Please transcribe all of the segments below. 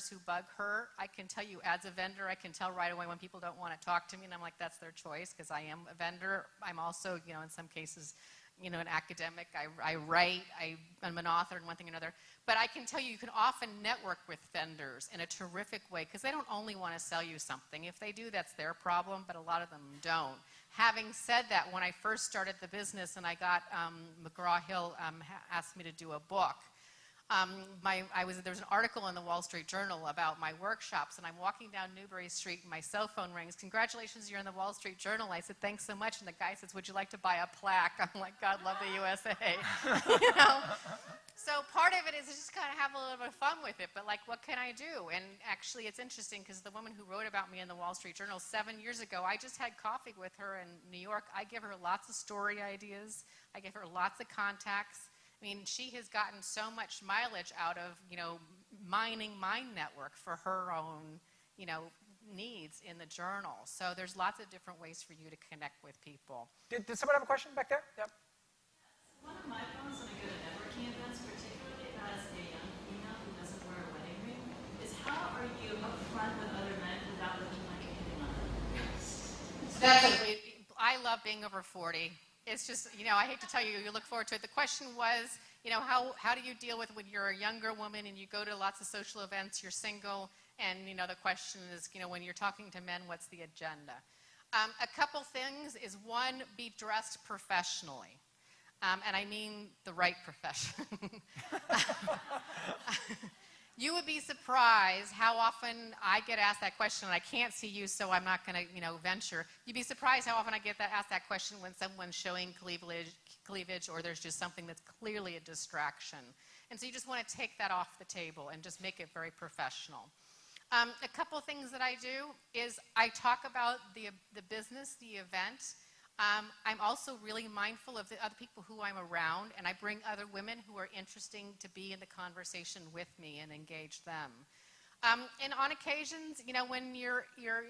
vendors who bug her. I can tell you, as a vendor, I can tell right away when people don't want to talk to me, and I'm like, that's their choice, because I am a vendor. I'm also, in some cases, an academic. I write. I'm an author and one thing or another. But I can tell you, you can often network with vendors in a terrific way, because they don't only want to sell you something. If they do, that's their problem, but a lot of them don't. Having said that, when I first started the business and I got McGraw-Hill asked me to do a book, there was an article in the Wall Street Journal about my workshops, and I'm walking down Newbury Street and my cell phone rings. Congratulations, you're in the Wall Street Journal. I said, thanks so much. And the guy says, would you like to buy a plaque? I'm like, God love the USA. So part of it is just kind of have a little bit of fun with it, but like, what can I do? And actually, it's interesting because the woman who wrote about me in the Wall Street Journal 7 years ago, I just had coffee with her in New York. I give her lots of story ideas. I give her lots of contacts. I mean, she has gotten so much mileage out of, mining my network for her own, needs in the journal. So there's lots of different ways for you to connect with people. Did someone have a question back there? Yep. One of my problems when I go to networking events, particularly as a young female who doesn't wear a wedding ring, is how are you upfront with other men without looking like you're hitting on them? I love being over 40. It's just, I hate to tell you, you look forward to it. The question was, how do you deal with when you're a younger woman and you go to lots of social events, you're single, and, the question is, when you're talking to men, what's the agenda? A couple things is, one, be dressed professionally. And I mean the right profession. You would be surprised how often I get asked that question, and I can't see you, so I'm not going to, venture. You'd be surprised how often I get asked that question when someone's showing cleavage, or there's just something that's clearly a distraction. And so you just want to take that off the table and just make it very professional. A couple of things that I do is I talk about the business, the event. I'm also really mindful of the other people who I'm around, and I bring other women who are interesting to be in the conversation with me and engage them. And on occasions, when you're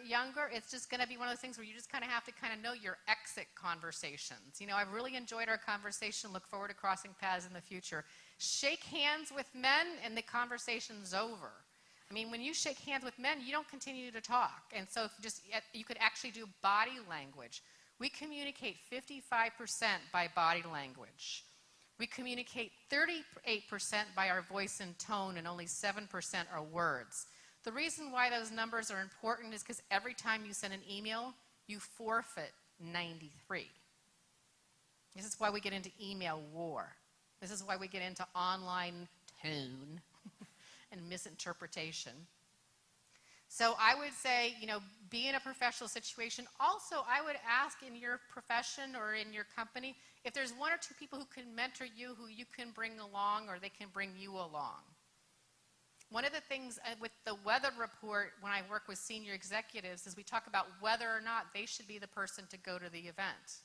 younger, it's just going to be one of those things where you just kind of have to know your exit conversations. I've really enjoyed our conversation, look forward to crossing paths in the future. Shake hands with men and the conversation's over. I mean, when you shake hands with men, you don't continue to talk. And so you could actually do body language. We communicate 55% by body language. We communicate 38% by our voice and tone, and only 7% are words. The reason why those numbers are important is because every time you send an email, you forfeit 93. This is why we get into email war. This is why we get into online tone and misinterpretation. So I would say, be in a professional situation. Also, I would ask in your profession or in your company, if there's one or two people who can mentor you, who you can bring along, or they can bring you along. One of the things with the weather report, when I work with senior executives, is we talk about whether or not they should be the person to go to the event.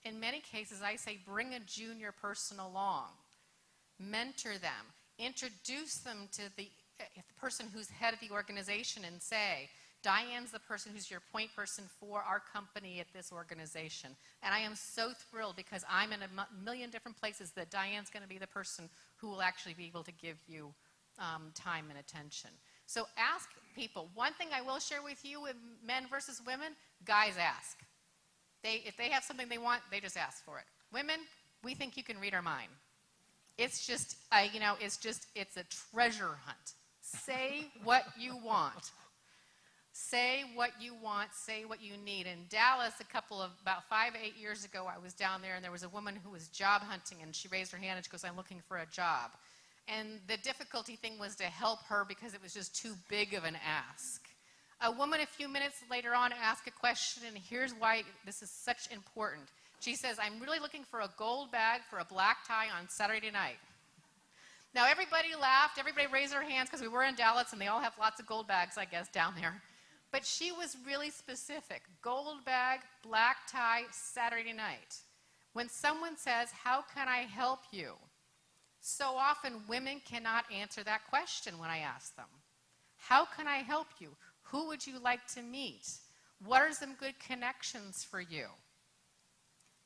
In many cases, I say, bring a junior person along. Mentor them. Introduce them to the person who's head of the organization and say, Diane's the person who's your point person for our company at this organization. And I am so thrilled because I'm in a million different places that Diane's going to be the person who will actually be able to give you time and attention. So ask people. One thing I will share with you with men versus women, guys ask. If they have something they want, they just ask for it. Women, we think you can read our mind. It's just, it's a treasure hunt. Say what you want. Say what you want. Say what you need. In Dallas, about 5 to 8 years ago, I was down there, and there was a woman who was job hunting, and she raised her hand, and she goes, I'm looking for a job. And the difficulty thing was to help her because it was just too big of an ask. A woman a few minutes later on asked a question, and here's why this is such important. She says, I'm really looking for a gold bag for a black tie on Saturday night. Now, everybody laughed. Everybody raised their hands because we were in Dallas, and they all have lots of gold bags, I guess, down there. But she was really specific. Gold bag, black tie, Saturday night. When someone says, how can I help you? So often, women cannot answer that question when I ask them. How can I help you? Who would you like to meet? What are some good connections for you?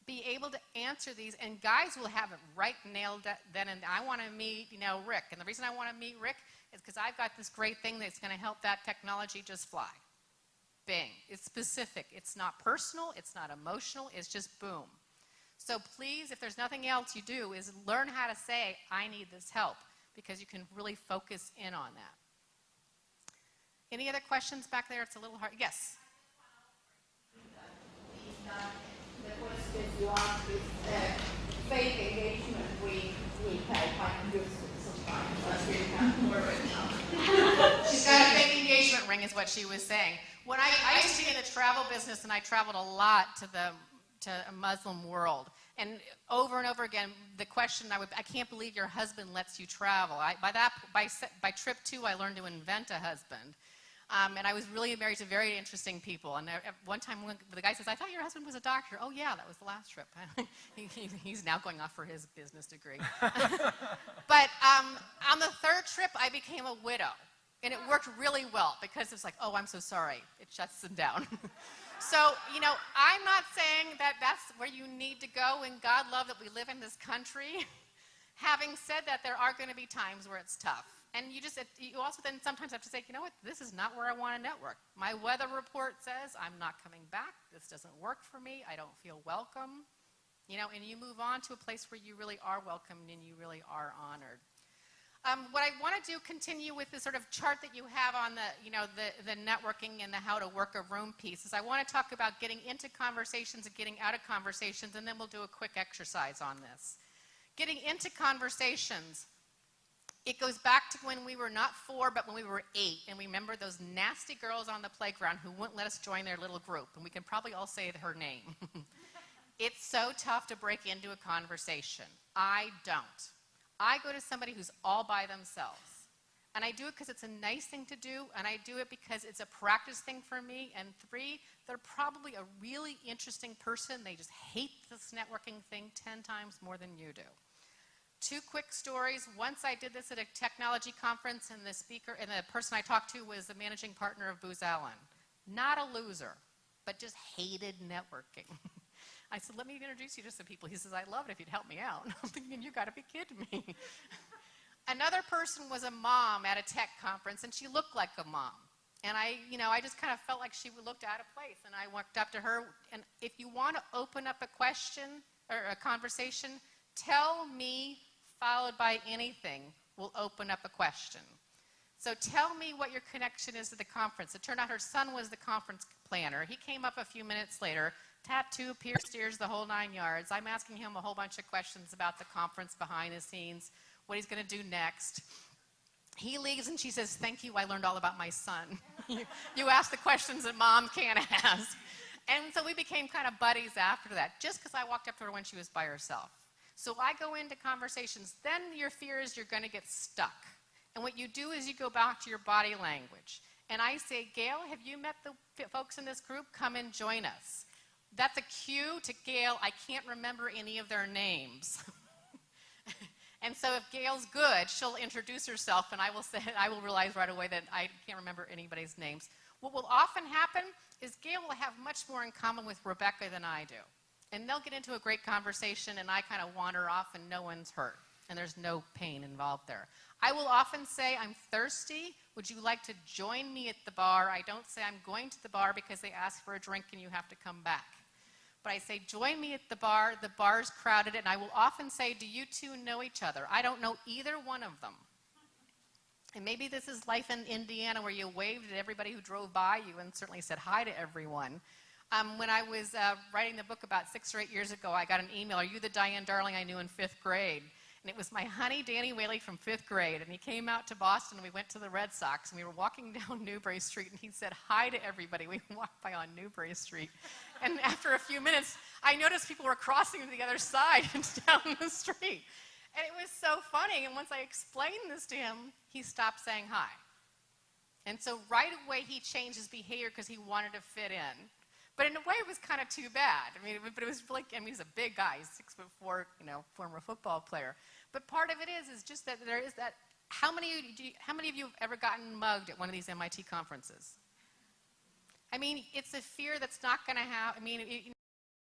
Be able to answer these, and guys will have it right nailed then, and I want to meet, Rick. And the reason I want to meet Rick, It's because I've got this great thing that's going to help that technology just fly. Bing. It's specific. It's not personal. It's not emotional. It's just boom. So please, if there's nothing else you do, is learn how to say, I need this help, because you can really focus in on that. Any other questions back there? It's a little hard. Yes? The question you asked is fake engagement we pay $500 sometimes. That's really kind of boring. She's got a fake engagement ring is what she was saying. When I used to be in the travel business, and I traveled a lot to a Muslim world. And over and over again, the question I can't believe your husband lets you travel. By trip 2, I learned to invent a husband. And I was really married to very interesting people. And at one time, the guy says, I thought your husband was a doctor. Oh, yeah, that was the last trip. He's now going off for his business degree. But on the 3rd trip, I became a widow. And it worked really well, because it's like, oh, I'm so sorry. It shuts them down. So, I'm not saying that that's where you need to go, and God love that we live in this country. Having said that, there are going to be times where it's tough. And you also then sometimes have to say, you know what, this is not where I want to network. My weather report says I'm not coming back. This doesn't work for me. I don't feel welcome. And you move on to a place where you really are welcomed and you really are honored. What I want to do, continue with the sort of chart that you have on the networking and the how to work a room piece, is I want to talk about getting into conversations and getting out of conversations, and then we'll do a quick exercise on this. Getting into conversations, it goes back to when we were not 4, but when we were 8, and we remember those nasty girls on the playground who wouldn't let us join their little group, and we can probably all say her name. It's so tough to break into a conversation. I don't. I go to somebody who's all by themselves. And I do it because it's a nice thing to do, and I do it because it's a practice thing for me. And 3, they're probably a really interesting person. They just hate this networking thing 10 times more than you do. 2 quick stories. Once I did this at a technology conference, and the person I talked to was the managing partner of Booz Allen. Not a loser, but just hated networking. I said, let me introduce you to some people. He says, I'd love it if you'd help me out. I'm thinking, you got to be kidding me. Another person was a mom at a tech conference, and she looked like a mom. And I just kind of felt like she looked out of place. And I walked up to her, and if you want to open up a question or a conversation, tell me followed by anything will open up a question. So tell me what your connection is to the conference. It turned out her son was the conference planner. He came up a few minutes later, tattoo, pierced ears, the whole 9 yards. I'm asking him a whole bunch of questions about the conference behind the scenes, what he's going to do next. He leaves and she says, thank you, I learned all about my son. You ask the questions that mom can't ask. And so we became kind of buddies after that, just because I walked up to her when she was by herself. So I go into conversations. Then your fear is you're going to get stuck. And what you do is you go back to your body language. And I say, Gail, have you met the folks in this group? Come and join us. That's a cue to Gail. I can't remember any of their names. And so if Gail's good, she'll introduce herself, and I will realize right away that I can't remember anybody's names. What will often happen is Gail will have much more in common with Rebecca than I do. And they'll get into a great conversation, and I kind of wander off, and no one's hurt. And there's no pain involved there. I will often say, I'm thirsty. Would you like to join me at the bar? I don't say I'm going to the bar because they ask for a drink and you have to come back. But I say, join me at the bar. The bar's crowded. And I will often say, do you two know each other? I don't know either one of them. And maybe this is life in Indiana where you waved at everybody who drove by you and certainly said hi to everyone. When I was writing the book about 6 or 8 years ago, I got an email, are you the Diane Darling I knew in 5th grade? And it was my honey, Danny Whaley, from 5th grade. And he came out to Boston, and we went to the Red Sox. And we were walking down Newbury Street, and he said hi to everybody. We walked by on Newbury Street. And after a few minutes, I noticed people were crossing to the other side down the street. And it was so funny. And once I explained this to him, he stopped saying hi. And so right away, he changed his behavior because he wanted to fit in. But in a way, it was kind of too bad. I mean, but it was like, he's a big guy, he's 6'4", former football player. But part of it is just that there is that. How many of you have ever gotten mugged at one of these MIT conferences? I mean, it's a fear that's not going to happen. I mean,